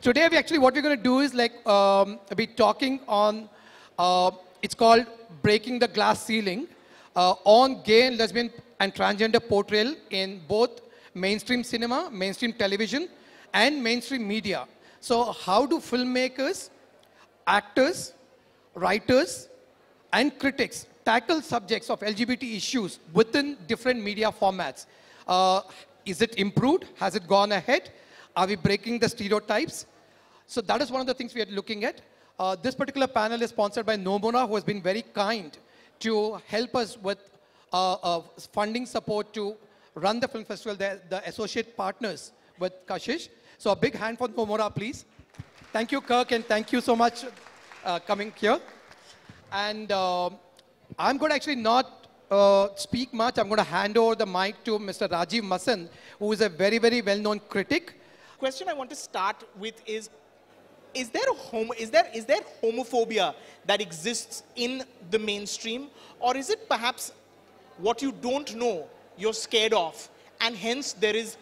today what we're going to do is be talking on, it's called Breaking the Glass Ceiling, on gay and lesbian and transgender portrayal in both mainstream cinema, mainstream television, and mainstream media. So how do filmmakers, actors, writers, and critics tackle subjects of LGBT issues within different media formats? Is it improved? Has it gone ahead? Are we breaking the stereotypes? So that is one of the things we are looking at. This particular panel is sponsored by Nomura, who has been very kind to help us with funding support to run the film festival. They're the associate partners with KASHISH. So a big hand for Nomura, please. Thank you, Kirk, and thank you so much coming here. And I'm going to actually not speak much. I'm going to hand over the mic to Mr. Rajiv Masan, who is a very, very well-known critic. Question I want to start with is there homophobia that exists in the mainstream, or is it perhaps what you don't know you're scared of, and hence there is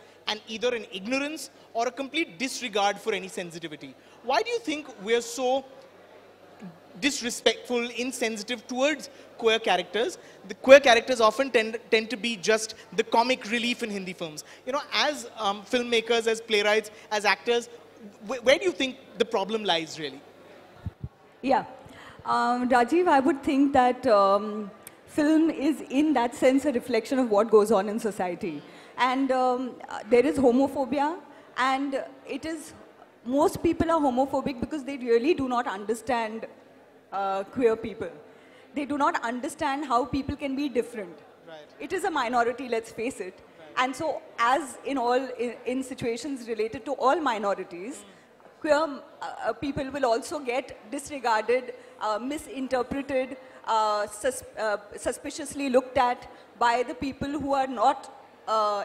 either an ignorance or a complete disregard for any sensitivity? Why do you think we're so disrespectful, insensitive towards queer characters? The queer characters often tend to be just the comic relief in Hindi films. You know, as filmmakers, as playwrights, as actors, where do you think the problem lies, really? Yeah. Rajiv, I would think that film is, in that sense, a reflection of what goes on in society. And there is homophobia, and it is, most people are homophobic because they really do not understand queer people. They do not understand how people can be different. Right. It is a minority, let's face it. Right. And so, as in situations related to all minorities, queer people will also get disregarded, misinterpreted, suspiciously looked at by the people who are not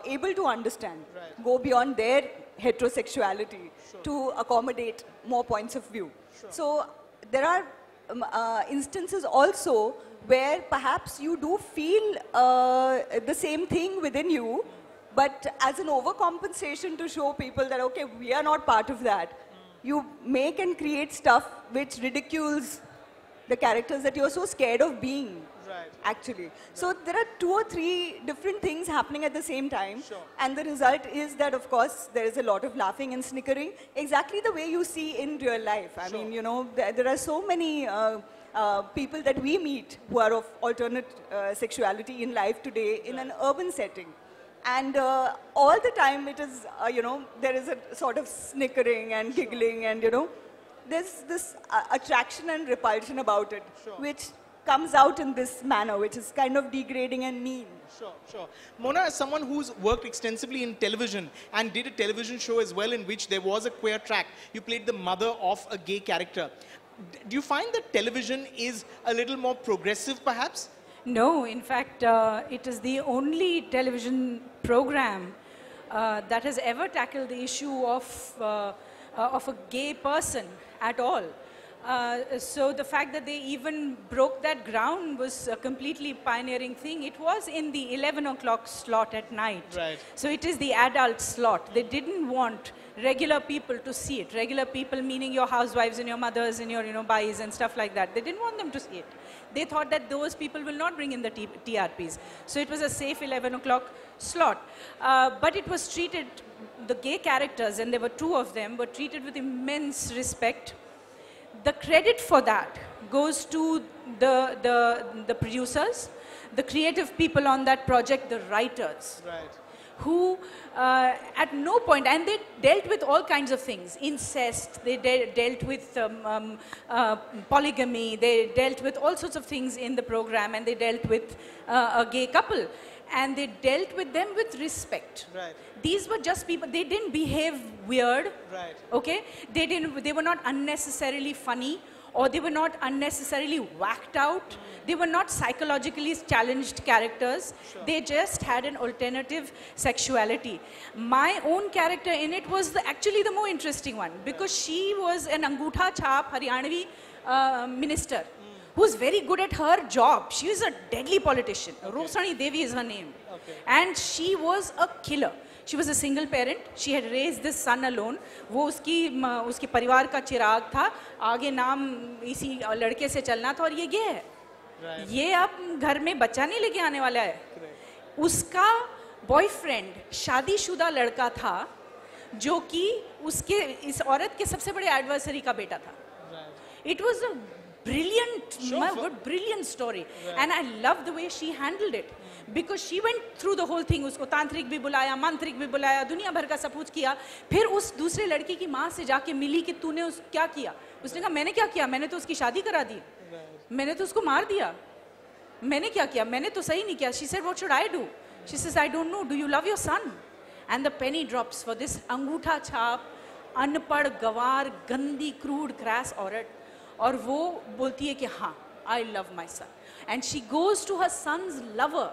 able to understand, right, go beyond their heterosexuality, sure, to accommodate more points of view. Sure. So there are instances also where perhaps you do feel the same thing within you, but as an overcompensation to show people that, okay, we are not part of that, you make and create stuff which ridicules the characters that you're so scared of being. Right. Actually. Right. So there are 2 or 3 different things happening at the same time. Sure. And the result is that, of course, there is a lot of laughing and snickering, exactly the way you see in real life. I mean, you know, there are so many people that we meet who are of alternate sexuality in life today in an urban setting. And all the time it is, you know, there is a sort of snickering and giggling, and, you know, there's this attraction and repulsion about it, which comes out in this manner, which is kind of degrading and mean. Sure, sure. Mona, as someone who's worked extensively in television and did a television show as well in which there was a queer track, you played the mother of a gay character. Do you find that television is a little more progressive, perhaps? No, in fact, it is the only television program that has ever tackled the issue of a gay person at all. So the fact that they even broke that ground was a completely pioneering thing. It was in the 11 o'clock slot at night. Right. So it is the adult slot. They didn't want regular people to see it. Regular people meaning your housewives and your mothers and your, you know, bais and stuff like that. They didn't want them to see it. They thought that those people will not bring in the TRPs. So it was a safe 11 o'clock slot. But it was treated, the gay characters, and there were 2 of them, were treated with immense respect. The credit for that goes to the producers, the creative people on that project, the writers, right, who at no point, and they dealt with all kinds of things, incest, they dealt with polygamy, they dealt with all sorts of things in the program, and they dealt with a gay couple. And they dealt with them with respect. Right. These were just people, they didn't behave weird. Right. Okay? They were not unnecessarily funny, or they were not unnecessarily whacked out. They were not psychologically challenged characters. Sure. They just had an alternative sexuality. My own character in it was actually the more interesting one, because she was an Angutha Chhap Haryanavi minister, who's very good at her job. She is a deadly politician. Okay. Rosani Devi is her name. Okay. And she was a killer. She was a single parent. She had raised this son alone. वो उसकी परिवार का चिराग था. आगे नाम इसी लड़के से चलना था और ये गे है. ये अब घर में बच्चा नहीं लेके आने वाला है. उसका बॉयफ्रेंड शादीशुदा लड़का था जो कि उसके इस औरत के सबसे बड़े एडवर्सरी का बेटा था. It was a brilliant story, and I love the way she handled it because she went through the whole thing. उसको तांत्रिक भी बुलाया, मांत्रिक भी बुलाया, दुनिया भर का सब कुछ किया. फिर उस दूसरे लड़की की माँ से जाके मिली कि तूने क्या किया. उसने कहा मैंने क्या किया, मैंने तो उसकी शादी करा दी, मैंने तो उसको मार दिया, मैंने क्या किया, मैंने तो सही नहीं किया. She said, what should I do? She says, I don't know. Do you love your son? And the penny drops for this अंगूठा छाप, अनपढ़ गवार, गंदी, crude, crass औरत. और वो बोलती है कि हाँ, I love my son. And she goes to her son's lover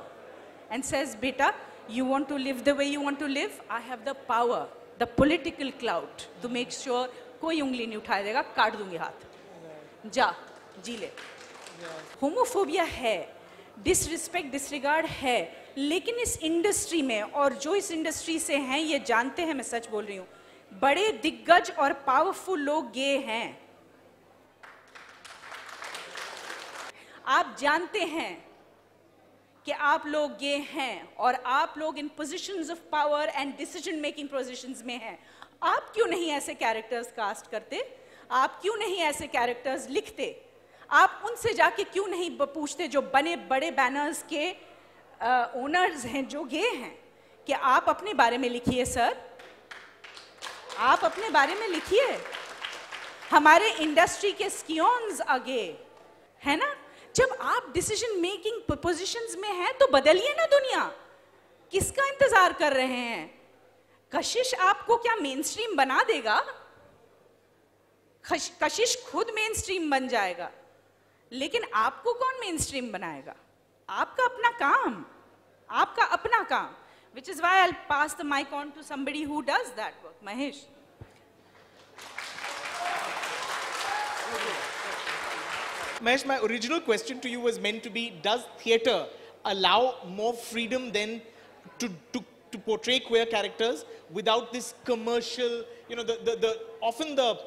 and says, बेटा, you want to live the way you want to live? I have the power, the political clout to make sure कोई उंगली नहीं उठा देगा, काट दूंगी हाथ. जा, जी ले. होमोफोबिया है, डिसरिस्पेक्ट, डिसरिगार्ड है, लेकिन इस इंडस्ट्री में, और जो इस इंडस्ट्री से हैं ये जानते हैं, मैं सच बोल रही हूँ, बड़े दिग्गज और पावरफुल लोग गे हैं. आप जानते हैं कि आप लोग गे हैं और आप लोग इन positions of power and decision making positions में हैं. आप क्यों नहीं ऐसे कैरेक्टर्स कास्ट करते? आप क्यों नहीं ऐसे कैरेक्टर्स लिखते? आप उनसे जाके क्यों नहीं पूछते जो बने बड़े बैनर्स के ओनर्स हैं, जो गे हैं, कि आप अपने बारे में लिखिए सर, आप अपने बारे में लिखिए. हमारे इंडस्ट्री के स्कियोन्स आगे है ना. जब आप डिसीजन मेकिंग पोजीशंस में हैं तो बदलिए ना दुनिया. किसका इंतजार कर रहे हैं? कशिश आपको क्या मेन स्ट्रीम बना देगा? कशिश खुद मेन स्ट्रीम बन जाएगा, लेकिन आपको कौन मेन स्ट्रीम बनाएगा? आपका अपना काम, आपका अपना काम. Which is why I'll pass the mic on to somebody who does that work. Mahesh. Mahesh, my original question to you was meant to be, does theatre allow more freedom then to portray queer characters without this commercial, you know, often the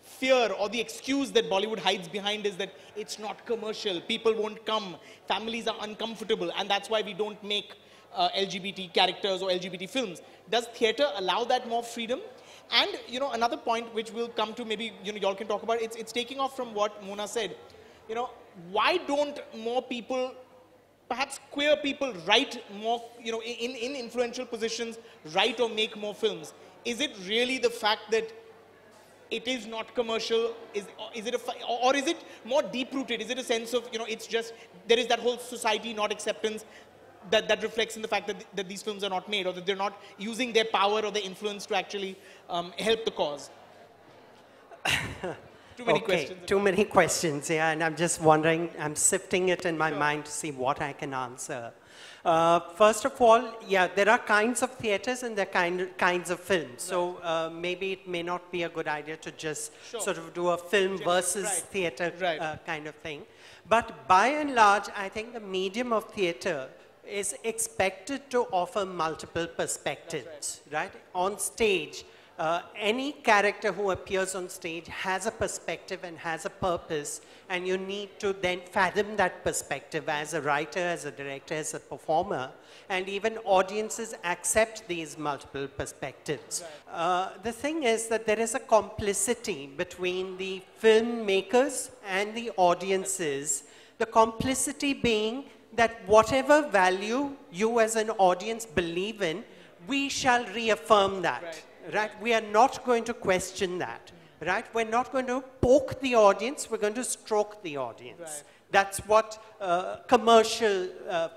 fear or the excuse that Bollywood hides behind is that it's not commercial, people won't come, families are uncomfortable, and that's why we don't make LGBT characters or LGBT films. Does theatre allow that more freedom? And, you know, another point which we'll come to, maybe, you know, y'all can talk about, it's taking off from what Mona said. You know, why don't more people, perhaps queer people, write more, you know, in influential positions, write or make more films? Is it really the fact that it is not commercial? Is it or is it more deep-rooted? Is it a sense of, you know, it's just, there is that whole society not acceptance that reflects in the fact that these films are not made, or that they're not using their power or their influence to actually help the cause? Too many questions. Too many questions, yeah, and I'm just wondering, I'm sifting it in my mind to see what I can answer. First of all, yeah, there are kinds of theatres and there are kinds of films. Right. So maybe it may not be a good idea to just sort of do a film versus theatre kind of thing. But by and large, I think the medium of theatre is expected to offer multiple perspectives, right? On stage, any character who appears on stage has a perspective and has a purpose, and you need to then fathom that perspective as a writer, as a director, as a performer, and even audiences accept these multiple perspectives. The thing is that there is a complicity between the filmmakers and the audiences, the complicity being that whatever value you as an audience believe in, we shall reaffirm that. Right? We are not going to question that, right? We're not going to poke the audience, we're going to stroke the audience. Right. That's what commercial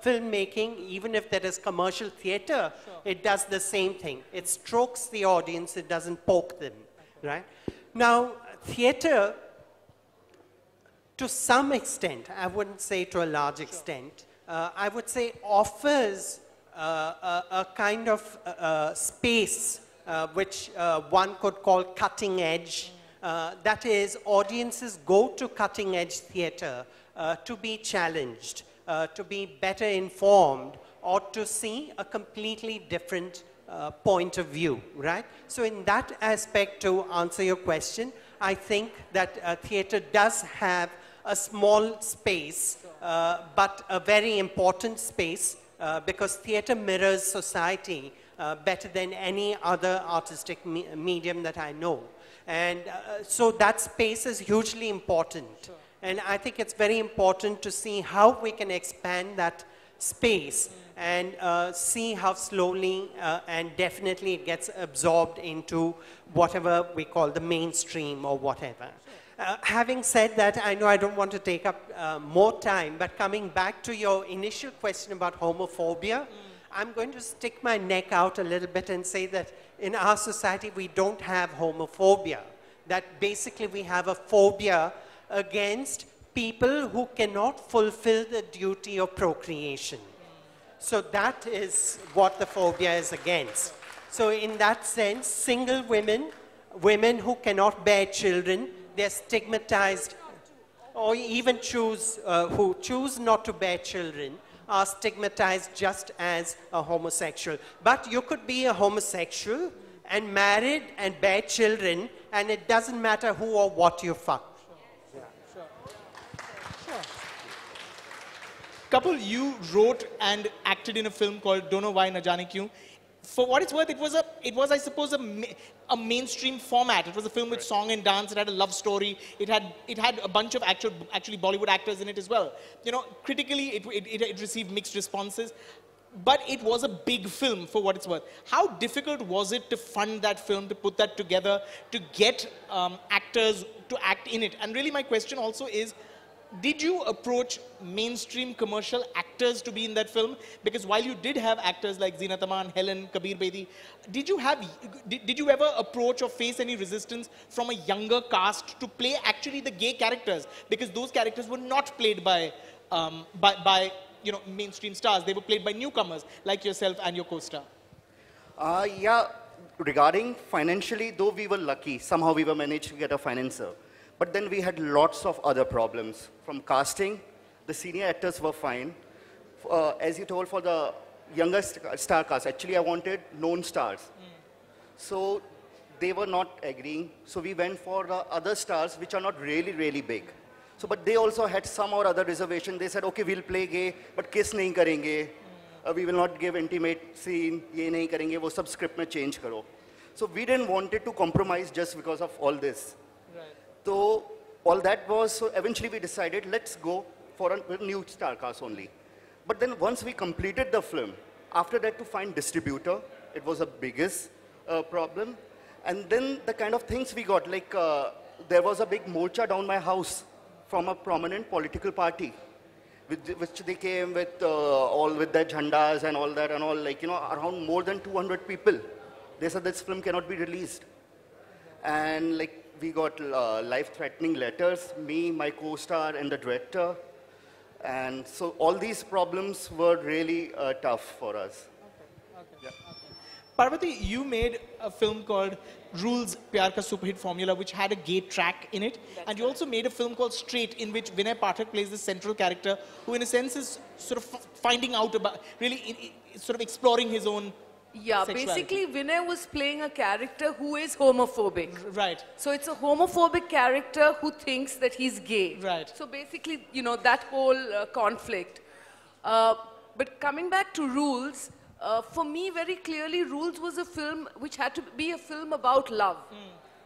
filmmaking, even if there is commercial theatre, it does the same thing. It strokes the audience, it doesn't poke them, right? Now, theatre, to some extent, I wouldn't say to a large extent, I would say offers a kind of space which one could call cutting edge. That is, audiences go to cutting edge theatre to be challenged, to be better informed, or to see a completely different point of view, right? So in that aspect, to answer your question, I think that theatre does have a small space, but a very important space, because theatre mirrors society better than any other artistic medium that I know. And so that space is hugely important. And I think it's very important to see how we can expand that space and see how slowly and definitely it gets absorbed into whatever we call the mainstream or whatever. Having said that, I know I don't want to take up more time, but coming back to your initial question about homophobia, I'm going to stick my neck out a little bit and say that in our society we don't have homophobia. That basically we have a phobia against people who cannot fulfill the duty of procreation. So that is what the phobia is against. So in that sense, single women, women who cannot bear children, they're stigmatized, or even who choose not to bear children, are stigmatized just as a homosexual. But you could be a homosexual and married and bear children, and it doesn't matter who or what you fuck. Kapil, you wrote and acted in a film called Don't Know Why Na Jaane Kyun. For what it's worth, it was I suppose, a mainstream format. It was a film with song and dance. It had a love story. It had a bunch of actually Bollywood actors in it as well. You know, critically, it received mixed responses. But it was a big film for what it's worth. How difficult was it to fund that film, to put that together, to get actors to act in it? And really my question also is, did you approach mainstream commercial actors to be in that film? Because while you did have actors like Zeenat Aman, Helen, Kabir Bedi, did you ever approach or face any resistance from a younger cast to play actually the gay characters? Because those characters were not played by you know, mainstream stars. They were played by newcomers like yourself and your co-star. Yeah, regarding financially, though we were lucky, somehow we were managed to get a financer. But then we had lots of other problems. From casting, the senior actors were fine. As you told, for the younger star cast, actually I wanted known stars. So they were not agreeing. So we went for the other stars, which are not really, really big. So, but they also had some or other reservation. They said, okay, we'll play gay, but kiss nahi karenge. We will not give intimate scene. Ye nahi karenge, wo sab script mein change karo. So we didn't want it to compromise just because of all this. So all that was, so eventually we decided, let's go for a new star cast only. But then once we completed the film, after that to find distributor, it was the biggest problem. And then the kind of things we got, like there was a big morcha down my house from a prominent political party, which they came with all with their jhandas and all that and all, like, you know, around more than 200 people. They said this film cannot be released. And like, we got life-threatening letters, me, my co-star, and the director. And so all these problems were really tough for us. Okay. Parvati, you made a film called Rules, Pyar Ka Superhit Formula, which had a gay track in it. And you also made a film called Straight, in which Vinay Pathak plays the central character, who in a sense is sort of finding out about, really sort of exploring his own sexuality. Basically Vinay was playing a character who is homophobic. Right. So it's a homophobic character who thinks that he's gay. Right. So basically, you know, that whole conflict. But coming back to Rules, for me very clearly Rules was a film which had to be a film about love.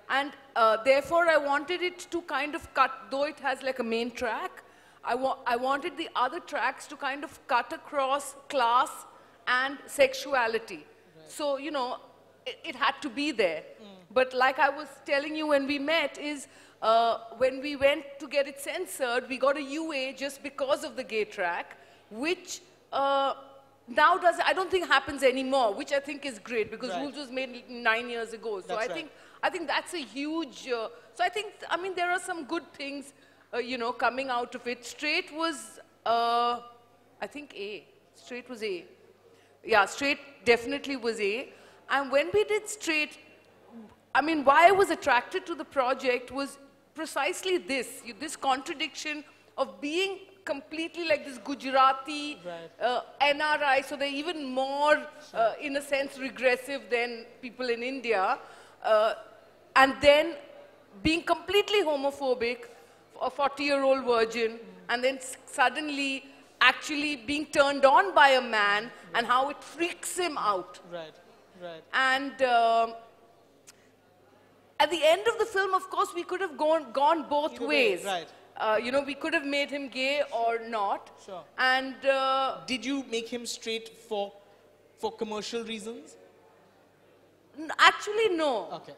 And therefore I wanted it to kind of cut, though it has like a main track, I wanted the other tracks to kind of cut across class and sexuality. So, you know, it had to be there. But like I was telling you when we met is, when we went to get it censored, we got a UA just because of the gay track, which now I don't think happens anymore, which I think is great, because Rules was made 9 years ago. So I think that's a huge, so I think, I mean, there are some good things, you know, coming out of it. Straight was, I think A. Straight was A. Yeah, Straight definitely was A. And when we did Straight, I mean, why I was attracted to the project was precisely this contradiction of being completely like this Gujarati NRI, so they're even more, in a sense, regressive than people in India. And then being completely homophobic, a 40-year-old virgin, and then suddenly actually being turned on by a man and how it freaks him out. Right, right. And at the end of the film, of course, we could have gone both ways. Right. You know, we could have made him gay or not. Sure. And did you make him straight for commercial reasons? Actually, no. Okay.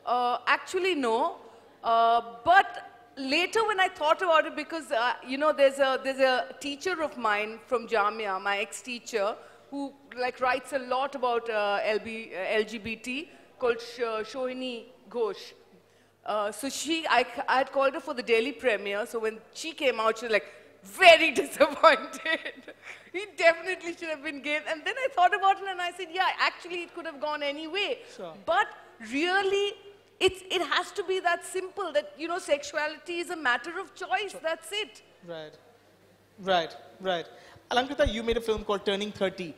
Actually, no. But later when I thought about it, because, you know, there's a teacher of mine from Jamia, my ex-teacher, who like writes a lot about LGBT, called Shohini Ghosh. So I had called her for the Delhi premiere. So when she came out, she was like very disappointed. He definitely should have been gay. And then I thought about it and I said, yeah, actually it could have gone any way. Sure. But really, it has to be that simple that, you know, sexuality is a matter of choice. Sure. That's it. Right. Right, right. Alankrita, you made a film called Turning 30.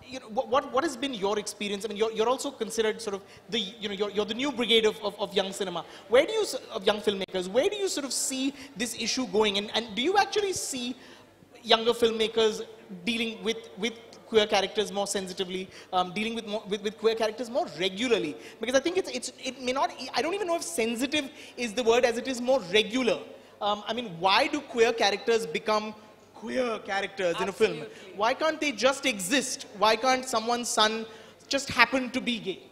You know, what has been your experience? I mean, you're also considered sort of the, you know, you're the new brigade of young cinema. Where do you, of young filmmakers, where do you sort of see this issue going? And do you actually see younger filmmakers dealing with queer characters more sensitively, dealing with queer characters more regularly? Because I think it may not, I don't even know if sensitive is the word as it is more regular. I mean, why do queer characters become queer characters in a film? Why can't they just exist? Why can't someone's son just happen to be gay?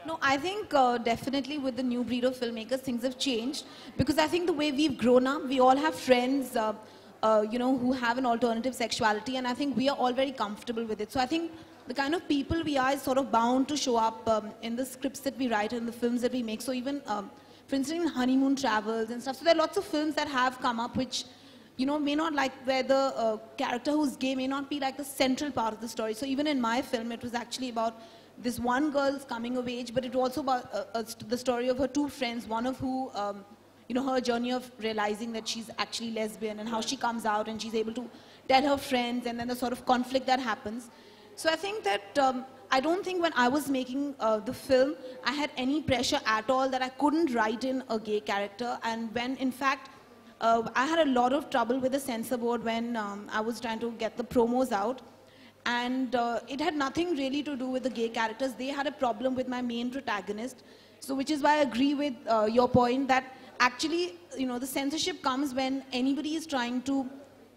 No, I think definitely with the new breed of filmmakers, things have changed. Because I think the way we've grown up, we all have friends, you know, who have an alternative sexuality, and I think we are all very comfortable with it. So I think the kind of people we are is sort of bound to show up in the scripts that we write and the films that we make. So even, for instance, in Honeymoon Travels and stuff, so there are lots of films that have come up which, you know, may not like where the character who's gay may not be like the central part of the story. So even in my film, it was actually about this one girl's coming of age, but it was also about the story of her two friends, one of who, you know, her journey of realizing that she's actually lesbian and how she comes out and she's able to tell her friends, and then the sort of conflict that happens. So I think that I don't think when I was making the film, I had any pressure at all that I couldn't write in a gay character. And when, in fact, I had a lot of trouble with the censor board when I was trying to get the promos out. And it had nothing really to do with the gay characters. They had a problem with my main protagonist. So which is why I agree with your point that actually, you know, the censorship comes when anybody is trying to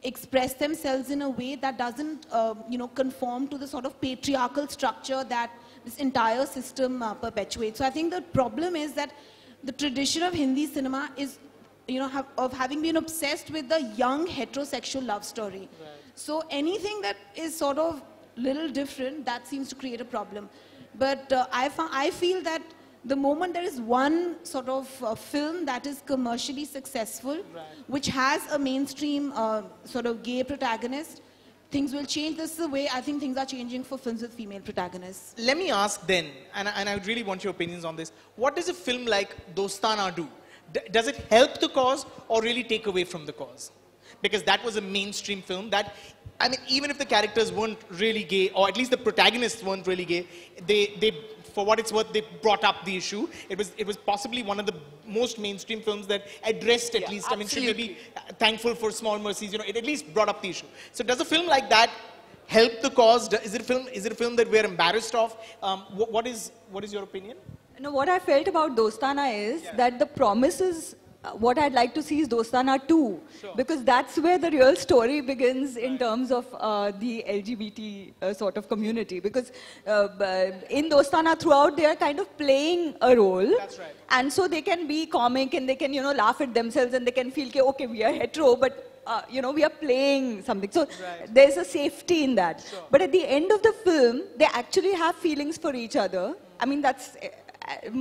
express themselves in a way that doesn't, you know, conform to the sort of patriarchal structure that this entire system perpetuates. So I think the problem is that the tradition of Hindi cinema is, you know, of having been obsessed with the young heterosexual love story. Right. So anything that is sort of little different, that seems to create a problem. But I feel that the moment there is one sort of film that is commercially successful, right, which has a mainstream sort of gay protagonist, things will change. This is the way I think things are changing for films with female protagonists. Let me ask then, and I would really want your opinions on this. What does a film like Dostana do? Does it help the cause or really take away from the cause? Because that was a mainstream film that, I mean, even if the characters weren't really gay, or at least the protagonists weren't really gay, they for what it's worth, they brought up the issue. It was possibly one of the most mainstream films that addressed at least, absolutely. I mean, should we be thankful for Small Mercies, you know, it at least brought up the issue. So does a film like that help the cause? Is it a film that we're embarrassed of? What is your opinion? No, what I felt about Dostana is that the promise is, what I'd like to see is Dostana 2. Sure. Because that's where the real story begins in terms of the LGBT sort of community. Because in Dostana throughout, they are kind of playing a role. That's right. And so they can be comic and they can, you know, laugh at themselves and they can feel, okay, we are hetero, but you know, we are playing something. So there's a safety in that. Sure. But at the end of the film, they actually have feelings for each other. I mean, that's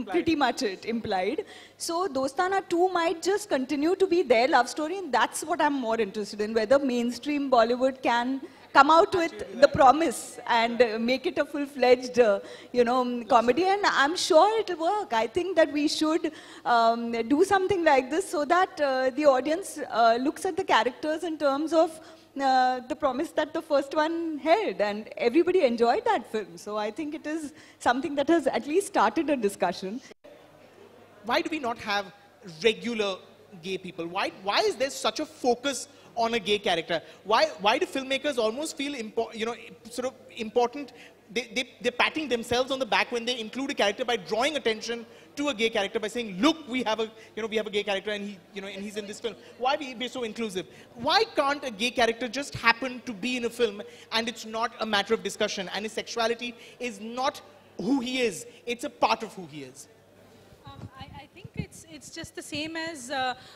pretty much it implied. So Dostana 2 might just continue to be their love story, and that's what I'm more interested in, whether mainstream Bollywood can come out with The Promise and make it a full-fledged, comedy. And I'm sure it'll work. I think that we should do something like this so that the audience looks at the characters in terms of the promise that the first one held, and everybody enjoyed that film. So I think it is something that has at least started a discussion. Why do we not have regular gay people? Why is there such a focus on a gay character? Why do filmmakers almost feel sort of important? They're patting themselves on the back when they include a character by drawing attention to a gay character by saying, look, we have a gay character and he's in this film. Why be so inclusive? Why can't a gay character just happen to be in a film and it's not a matter of discussion and his sexuality is not who he is, it's a part of who he is? I think it's just the same as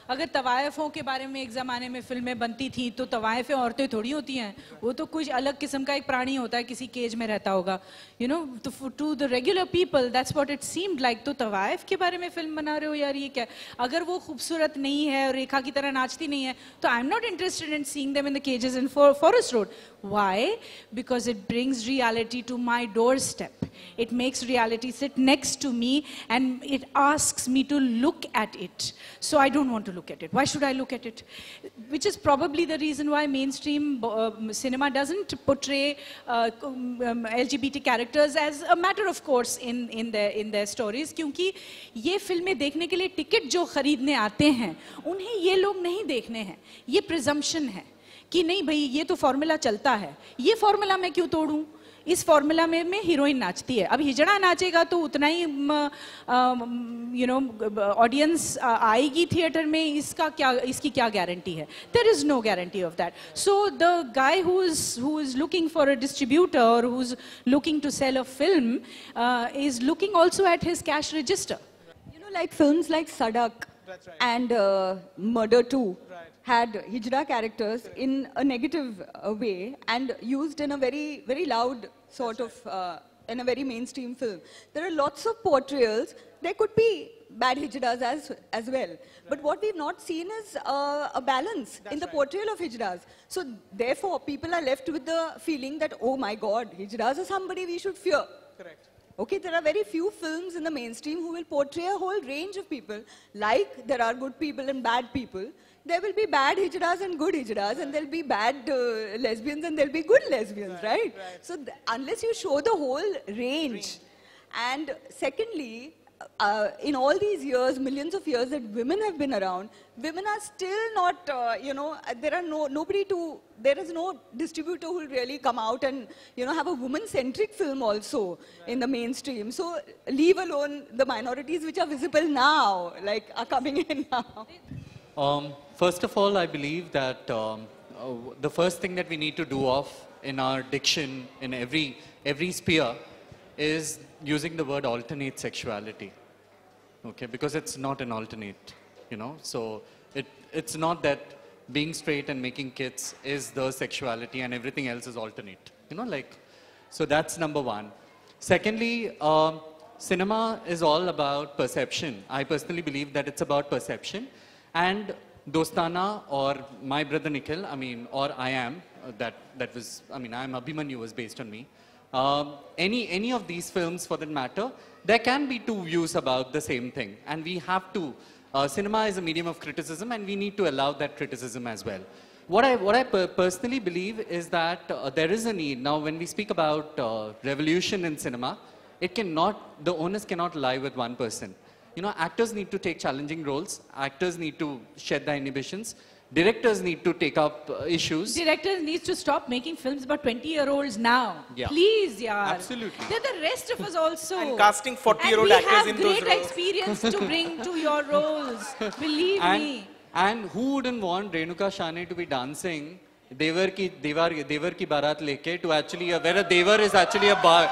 अगर तवायफों के बारे में एक ज़माने में फिल्में बनती थी तो तवायफें औरतें थोड़ी होती हैं, वो तो कुछ अलग किस्म का एक प्राणी होता है, किसी केज में रहता होगा, to the regular people that's what it seemed like. तो तवायफ के बारे में फिल्म बना रहे हो यार, ये क्या? अगर वो खूबसूरत नहीं है और रेखा की तरह नाचती नहीं है तो I'm not interested in seeing them in the cages in Forest Road. Why? Because it brings reality to my doorstep. It makes reality sit next to me and it asks me to look at it. So I don't want to look at it. Why should I look at it? Which is probably the reason why mainstream cinema doesn't portray LGBT characters as a matter of course in their stories. क्योंकि ये फिल्में देखने के लिए ticket जो खरीदने आते हैं, उन्हें ये लोग नहीं देखने हैं. ये presumption है कि नहीं भाई ये तो फॉर्मूला चलता है, ये फॉर्मूला मैं क्यों तोड़ूं? इस फॉर्मूला में हीरोइन नाचती है, अब हिजड़ा नाचेगा तो उतना ही ऑडियंस आएगी थिएटर में, इसकी क्या गारंटी है? There is no guarantee of that. So the guy who is looking for a distributor और who is looking to sell a film is looking also at his cash register. Like films like Sadak and Murder 2 had hijra characters in a negative way and used in a very, very loud sort of, in a very mainstream film. There are lots of portrayals. There could be bad hijras as well. But what we've not seen is a balance in the portrayal of hijras. So therefore, people are left with the feeling that, oh my God, hijras are somebody we should fear. Correct. Okay, there are very few films in the mainstream who will portray a whole range of people. Like there are good people and bad people, there will be bad hijras and good hijras, and there will be bad lesbians and there will be good lesbians, right? So unless you show the whole range. And secondly, in all these years, millions of years that women have been around, women are still not, there are there is no distributor who will really come out and, have a woman-centric film also in the mainstream. So leave alone the minorities which are visible now, like are coming in now. First of all, I believe that the first thing that we need to do off in our diction in every sphere is using the word alternate sexuality, okay? Because it's not an alternate, So it's not that being straight and making kids is the sexuality and everything else is alternate, So that's number one. Secondly, cinema is all about perception. I personally believe that it's about perception. And Dostana or My Brother Nikhil, or I Am, I Am Abhimanyu was based on me. Any of these films for that matter, there can be two views about the same thing. And we have to, cinema is a medium of criticism and we need to allow that criticism as well. What I personally believe is that there is a need. Now when we speak about revolution in cinema, the onus cannot lie with one person. Actors need to take challenging roles. Actors need to shed their inhibitions. Directors need to take up issues. Directors need to stop making films about 20-year-olds now. Yeah. Please, yaar. Absolutely. They're the rest of us also. And casting 40-year-old actors in those roles. And we have great experience to bring to your roles. Believe me. And who wouldn't want Renuka Shane to be dancing Devar ki barat leke to actually, where a Devar is actually a bar,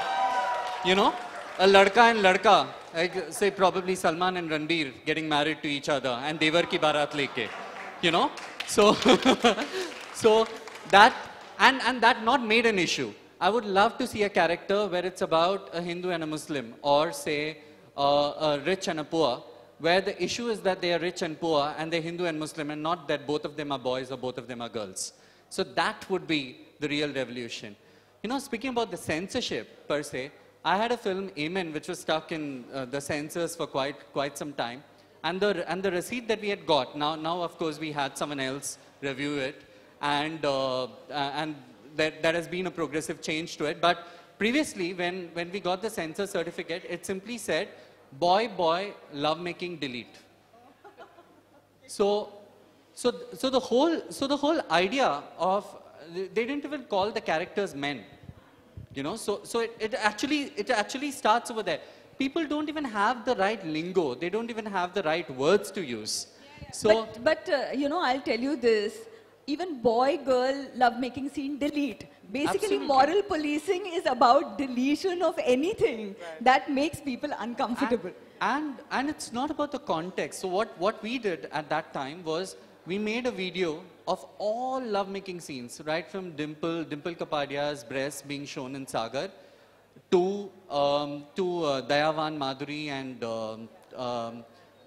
a ladka and ladka, like say probably Salman and Ranbir getting married to each other and Devar ki barat leke. So, so that, and that not made an issue. I would love to see a character where it's about a Hindu and a Muslim, or say a rich and a poor, where the issue is that they are rich and poor and they're Hindu and Muslim and not that both of them are boys or both of them are girls. So that would be the real revolution. You know, speaking about the censorship per se, I had a film, Amen, which was stuck in the censors for quite some time. And the receipt that we had got, now of course we had someone else review it, and there has been a progressive change to it. But previously, when we got the censor certificate, it simply said, boy, lovemaking, delete. So the whole idea of, they didn't even call the characters men. You know, so it actually starts over there. People don't even have the right lingo. They don't even have the right words to use. So, but you know, I'll tell you this. Even boy-girl love-making scene, delete. Basically, Absolutely. moral policing is about deletion of anything that makes people uncomfortable. and it's not about the context. So what we did at that time was, we made a video of all lovemaking scenes, right from Dimple Kapadia's breasts being shown in Sagar, to Dayavan Madhuri and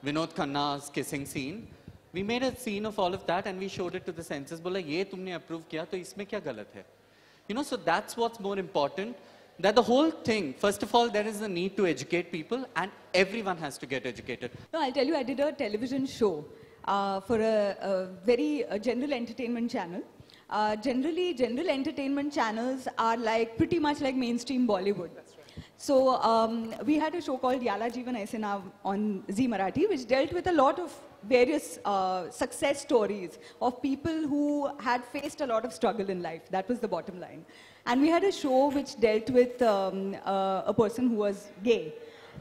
Vinod Khanna's kissing scene. We made a scene of all of that and we showed it to the censors. Bola, ye tumne approve kiya, to isme kya galat hai? You know, so that's what's more important. That the whole thing, first of all, there is a need to educate people, and everyone has to get educated. No, I'll tell you, I did a television show for a very general entertainment channel. Generally, general entertainment channels are pretty much like mainstream Bollywood. So we had a show called Yala Jeevan Aise Naam on Zee Marathi, which dealt with a lot of various success stories of people who had faced a lot of struggle in life. That was the bottom line. And we had a show which dealt with a person who was gay.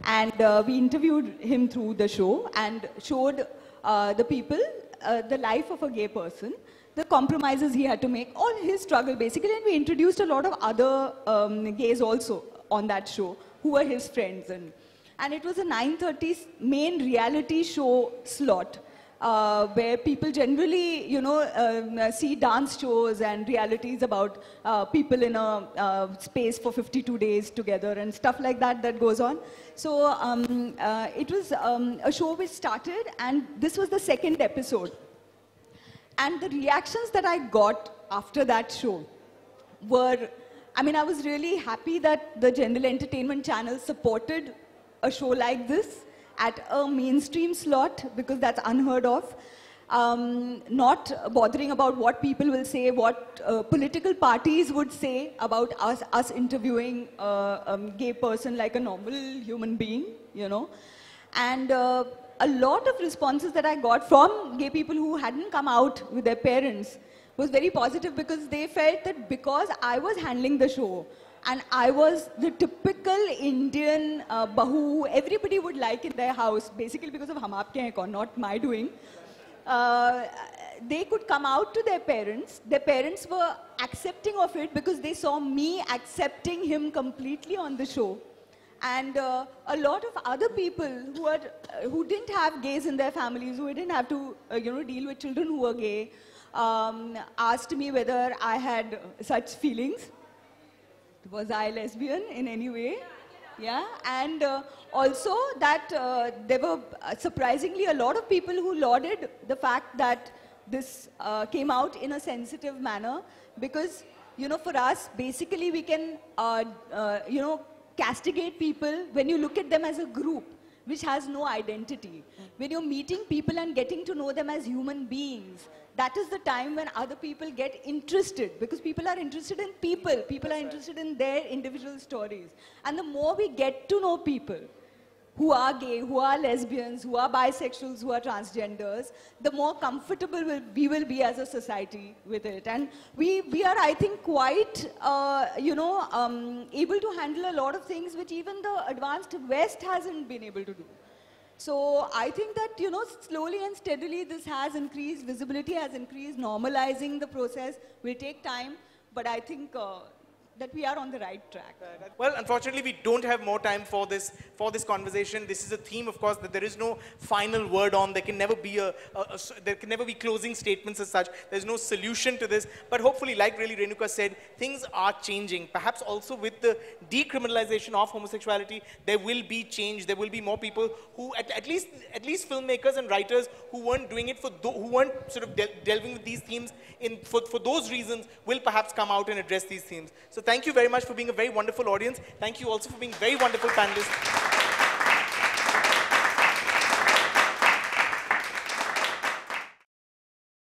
And we interviewed him through the show and showed the people the life of a gay person, the compromises he had to make, all his struggle basically. And we introduced a lot of other gays also on that show who were his friends. And it was a 9:30 main reality show slot where people generally, you know, see dance shows and realities about people in a space for 52 days together and stuff like that that goes on. So it was a show which started, and this was the second episode. And the reactions that I got after that show were, I mean, I was really happy that the general entertainment channel supported a show like this at a mainstream slot, because that's unheard of. Not bothering about what people will say, what political parties would say about us interviewing a gay person like a normal human being, you know. And a lot of responses that I got from gay people who hadn't come out with their parents was very positive, because they felt that because I was handling the show and I was the typical Indian bahu everybody would like in their house, basically because of Hum Aapke Hain Kaun, not my doing, they could come out to their parents. Their parents were accepting of it because they saw me accepting him completely on the show. And a lot of other people who didn't have gays in their families, who didn't have to you know, deal with children who were gay, asked me whether I had such feelings. Was I lesbian in any way? Yeah, and also that there were surprisingly a lot of people who lauded the fact that this came out in a sensitive manner, because, you know, for us, basically we can, you know, castigate people when you look at them as a group which has no identity. When you're meeting people and getting to know them as human beings, that is the time when other people get interested, because people are interested in people. People are interested in their individual stories. And the more we get to know people who are gay, who are lesbians, who are bisexuals, who are transgenders, the more comfortable we will be as a society with it. And we are, I think, quite, you know, able to handle a lot of things which even the advanced West hasn't been able to do. So I think that, you know, slowly and steadily this has increased, visibility has increased, normalizing the process will take time, but I think that we are on the right track. Well, unfortunately, we don't have more time for this conversation. This is a theme, of course, that there is no final word on. There can never be there can never be closing statements as such. There's no solution to this. But hopefully, like really Renuka said, things are changing. Perhaps also with the decriminalization of homosexuality, there will be change. There will be more people who, at least filmmakers and writers who weren't doing it who weren't sort of delving with these themes for those reasons, will perhaps come out and address these themes. So thank you very much for being a very wonderful audience. Thank you also for being very wonderful panelists.